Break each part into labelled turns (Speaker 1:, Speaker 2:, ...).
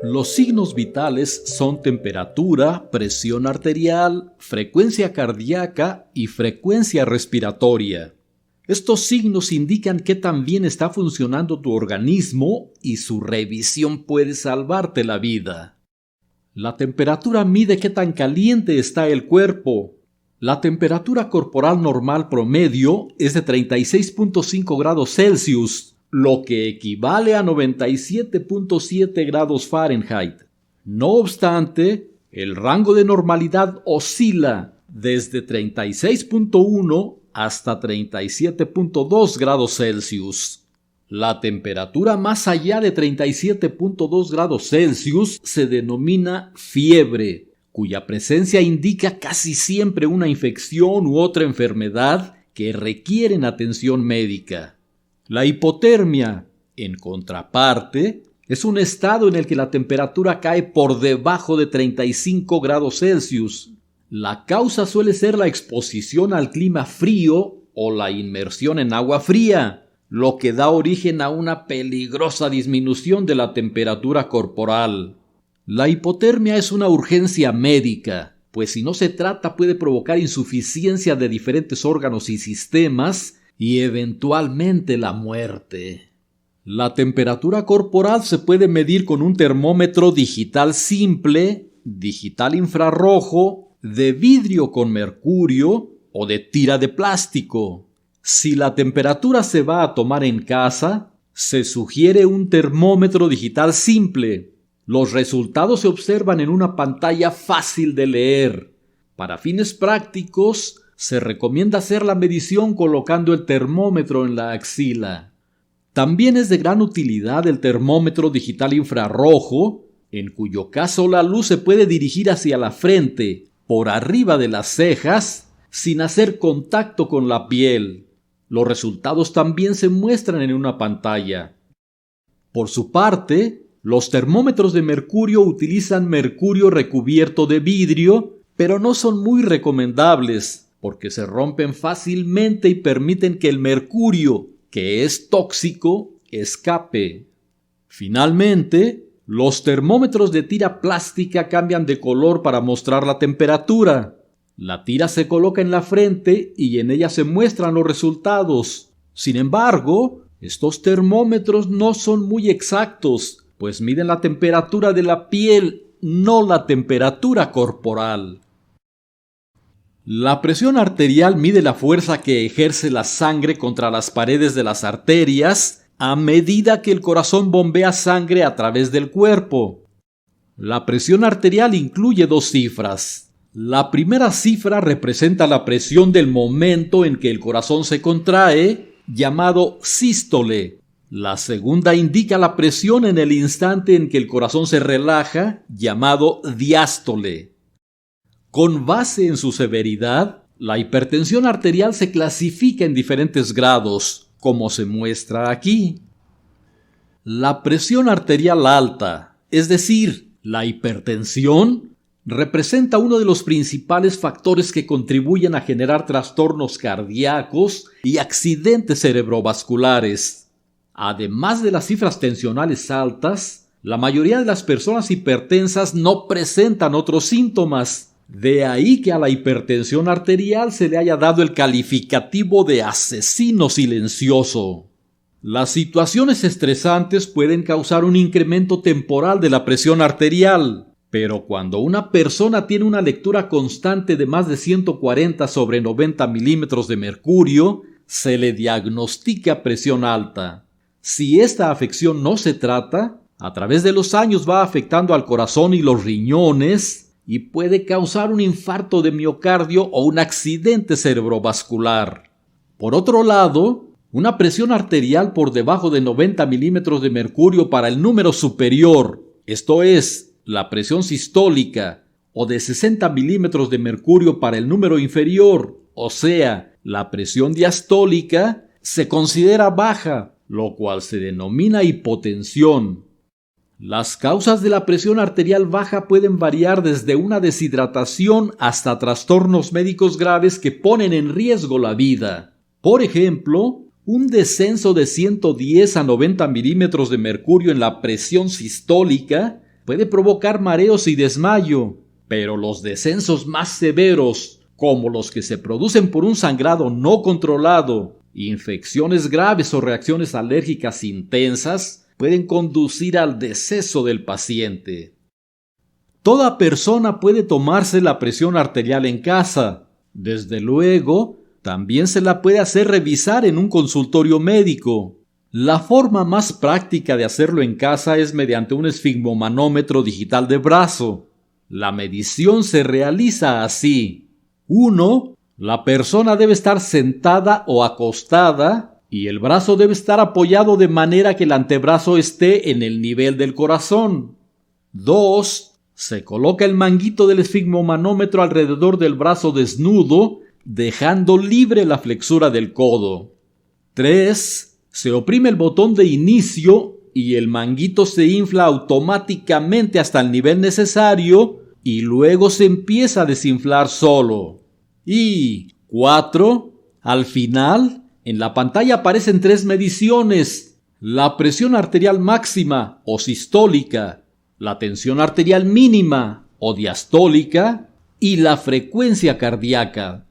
Speaker 1: Los signos vitales son temperatura, presión arterial, frecuencia cardíaca y frecuencia respiratoria. Estos signos indican qué tan bien está funcionando tu organismo y su revisión puede salvarte la vida. La temperatura mide qué tan caliente está el cuerpo. La temperatura corporal normal promedio es de 36.5 grados Celsius, lo que equivale a 97.7 grados Fahrenheit. No obstante, el rango de normalidad oscila desde 36.1 hasta 37.2 grados Celsius. La temperatura más allá de 37.2 grados Celsius se denomina fiebre, cuya presencia indica casi siempre una infección u otra enfermedad que requieren atención médica. La hipotermia, en contraparte, es un estado en el que la temperatura cae por debajo de 35 grados Celsius. La causa suele ser la exposición al clima frío o la inmersión en agua fría, lo que da origen a una peligrosa disminución de la temperatura corporal. La hipotermia es una urgencia médica, pues si no se trata puede provocar insuficiencia de diferentes órganos y sistemas y eventualmente la muerte. La temperatura corporal se puede medir con un termómetro digital simple, digital infrarrojo, de vidrio con mercurio o de tira de plástico. Si la temperatura se va a tomar en casa, se sugiere un termómetro digital simple. Los resultados se observan en una pantalla fácil de leer. Para fines prácticos, se recomienda hacer la medición colocando el termómetro en la axila. También es de gran utilidad el termómetro digital infrarrojo, en cuyo caso la luz se puede dirigir hacia la frente, por arriba de las cejas, sin hacer contacto con la piel. Los resultados también se muestran en una pantalla. Por su parte, los termómetros de mercurio utilizan mercurio recubierto de vidrio, pero no son muy recomendables, porque se rompen fácilmente y permiten que el mercurio, que es tóxico, escape. Finalmente, los termómetros de tira plástica cambian de color para mostrar la temperatura. La tira se coloca en la frente y en ella se muestran los resultados. Sin embargo, estos termómetros no son muy exactos, pues miden la temperatura de la piel, no la temperatura corporal. La presión arterial mide la fuerza que ejerce la sangre contra las paredes de las arterias a medida que el corazón bombea sangre a través del cuerpo. La presión arterial incluye dos cifras. La primera cifra representa la presión del momento en que el corazón se contrae, llamado sístole. La segunda indica la presión en el instante en que el corazón se relaja, llamado diástole. Con base en su severidad, la hipertensión arterial se clasifica en diferentes grados, como se muestra aquí. La presión arterial alta, es decir, la hipertensión, representa uno de los principales factores que contribuyen a generar trastornos cardíacos y accidentes cerebrovasculares. Además de las cifras tensionales altas, la mayoría de las personas hipertensas no presentan otros síntomas. De ahí que a la hipertensión arterial se le haya dado el calificativo de asesino silencioso. Las situaciones estresantes pueden causar un incremento temporal de la presión arterial, pero cuando una persona tiene una lectura constante de más de 140 sobre 90 milímetros de mercurio, se le diagnostica presión alta. Si esta afección no se trata, a través de los años va afectando al corazón y los riñones, y puede causar un infarto de miocardio o un accidente cerebrovascular. Por otro lado, una presión arterial por debajo de 90 milímetros de mercurio para el número superior, esto es, la presión sistólica, o de 60 milímetros de mercurio para el número inferior, o sea, la presión diastólica, se considera baja, lo cual se denomina hipotensión. Las causas de la presión arterial baja pueden variar desde una deshidratación hasta trastornos médicos graves que ponen en riesgo la vida. Por ejemplo, un descenso de 110 a 90 milímetros de mercurio en la presión sistólica puede provocar mareos y desmayo, pero los descensos más severos, como los que se producen por un sangrado no controlado, infecciones graves o reacciones alérgicas intensas, pueden conducir al deceso del paciente. Toda persona puede tomarse la presión arterial en casa. Desde luego, también se la puede hacer revisar en un consultorio médico. La forma más práctica de hacerlo en casa es mediante un esfigmomanómetro digital de brazo. La medición se realiza así. 1. La persona debe estar sentada o acostada y el brazo debe estar apoyado de manera que el antebrazo esté en el nivel del corazón. 2. Se coloca el manguito del esfigmomanómetro alrededor del brazo desnudo, dejando libre la flexura del codo. 3. Se oprime el botón de inicio y el manguito se infla automáticamente hasta el nivel necesario y luego se empieza a desinflar solo. Y 4. Al final, en la pantalla aparecen 3 mediciones: la presión arterial máxima o sistólica, la tensión arterial mínima o diastólica y la frecuencia cardíaca.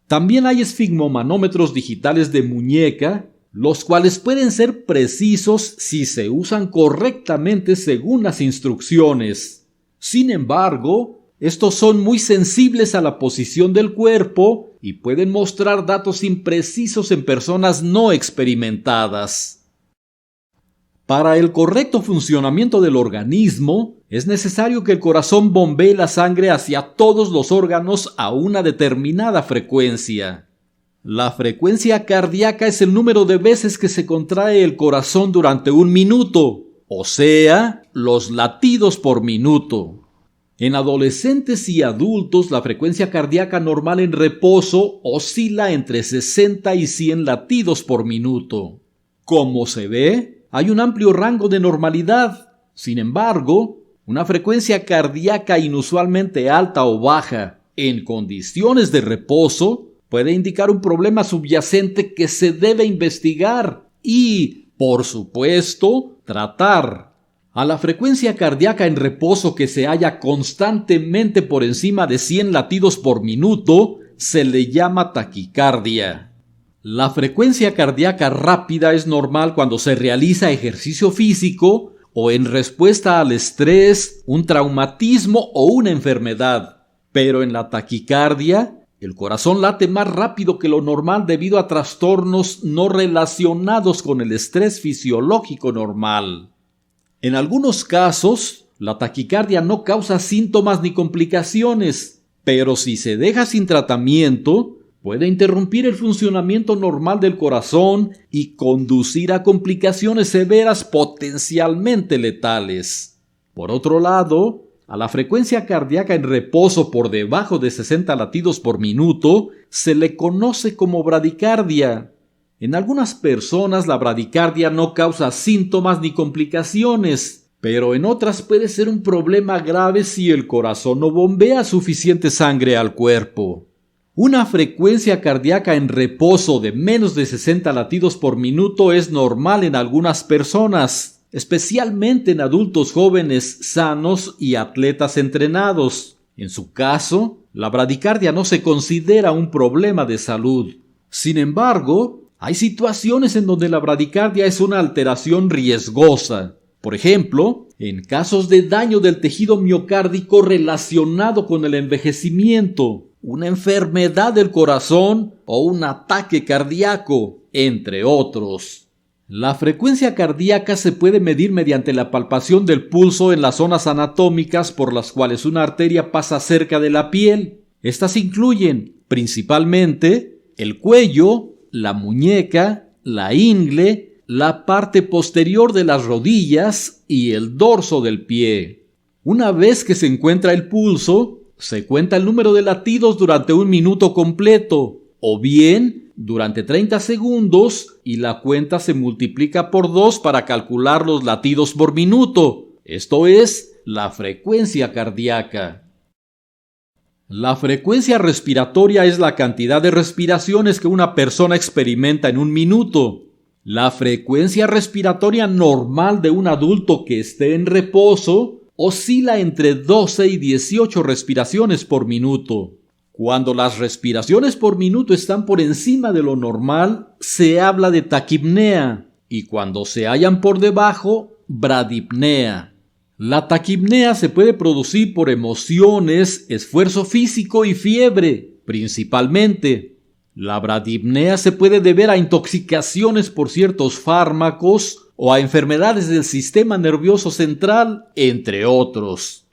Speaker 1: También hay esfigmomanómetros digitales de muñeca, los cuales pueden ser precisos si se usan correctamente según las instrucciones. Sin embargo, estos son muy sensibles a la posición del cuerpo y pueden mostrar datos imprecisos en personas no experimentadas. Para el correcto funcionamiento del organismo, es necesario que el corazón bombee la sangre hacia todos los órganos a una determinada frecuencia. La frecuencia cardíaca es el número de veces que se contrae el corazón durante un minuto, o sea, los latidos por minuto. En adolescentes y adultos, la frecuencia cardíaca normal en reposo oscila entre 60 y 100 latidos por minuto. Como se ve, hay un amplio rango de normalidad. Sin embargo, una frecuencia cardíaca inusualmente alta o baja en condiciones de reposo puede indicar un problema subyacente que se debe investigar y, por supuesto, tratar. A la frecuencia cardíaca en reposo que se halla constantemente por encima de 100 latidos por minuto se le llama taquicardia. La frecuencia cardíaca rápida es normal cuando se realiza ejercicio físico o en respuesta al estrés, un traumatismo o una enfermedad. Pero en la taquicardia, el corazón late más rápido que lo normal debido a trastornos no relacionados con el estrés fisiológico normal. En algunos casos, la taquicardia no causa síntomas ni complicaciones, pero si se deja sin tratamiento, puede interrumpir el funcionamiento normal del corazón y conducir a complicaciones severas potencialmente letales. Por otro lado, a la frecuencia cardíaca en reposo por debajo de 60 latidos por minuto se le conoce como bradicardia. En algunas personas la bradicardia no causa síntomas ni complicaciones, pero en otras puede ser un problema grave si el corazón no bombea suficiente sangre al cuerpo. Una frecuencia cardíaca en reposo de menos de 60 latidos por minuto es normal en algunas personas, especialmente en adultos jóvenes sanos y atletas entrenados. En su caso, la bradicardia no se considera un problema de salud. Sin embargo, hay situaciones en donde la bradicardia es una alteración riesgosa. Por ejemplo, en casos de daño del tejido miocárdico relacionado con el envejecimiento, una enfermedad del corazón o un ataque cardíaco, entre otros. La frecuencia cardíaca se puede medir mediante la palpación del pulso en las zonas anatómicas por las cuales una arteria pasa cerca de la piel. Estas incluyen, principalmente, el cuello, la muñeca, la ingle, la parte posterior de las rodillas y el dorso del pie. Una vez que se encuentra el pulso, se cuenta el número de latidos durante un minuto completo, o bien durante 30 segundos, y la cuenta se multiplica por 2 para calcular los latidos por minuto. Esto es la frecuencia cardíaca. La frecuencia respiratoria es la cantidad de respiraciones que una persona experimenta en un minuto. La frecuencia respiratoria normal de un adulto que esté en reposo, oscila entre 12 y 18 respiraciones por minuto. Cuando las respiraciones por minuto están por encima de lo normal, se habla de taquipnea, y cuando se hallan por debajo, bradipnea. La taquipnea se puede producir por emociones, esfuerzo físico y fiebre, principalmente. La bradipnea se puede deber a intoxicaciones por ciertos fármacos o a enfermedades del sistema nervioso central, entre otros.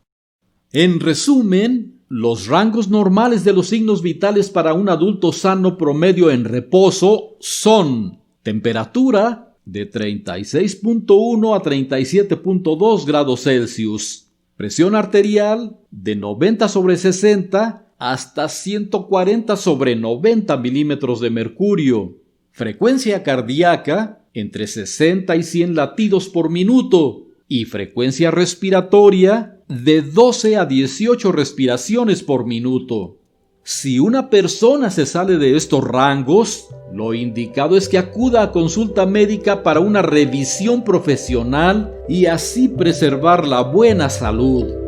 Speaker 1: En resumen, los rangos normales de los signos vitales para un adulto sano promedio en reposo son temperatura de 36.1 a 37.2 grados Celsius, presión arterial de 90/60 hasta 140/90 milímetros de mercurio, frecuencia cardíaca entre 60 y 100 latidos por minuto y frecuencia respiratoria de 12 a 18 respiraciones por minuto. Si una persona se sale de estos rangos, lo indicado es que acuda a consulta médica para una revisión profesional y así preservar la buena salud.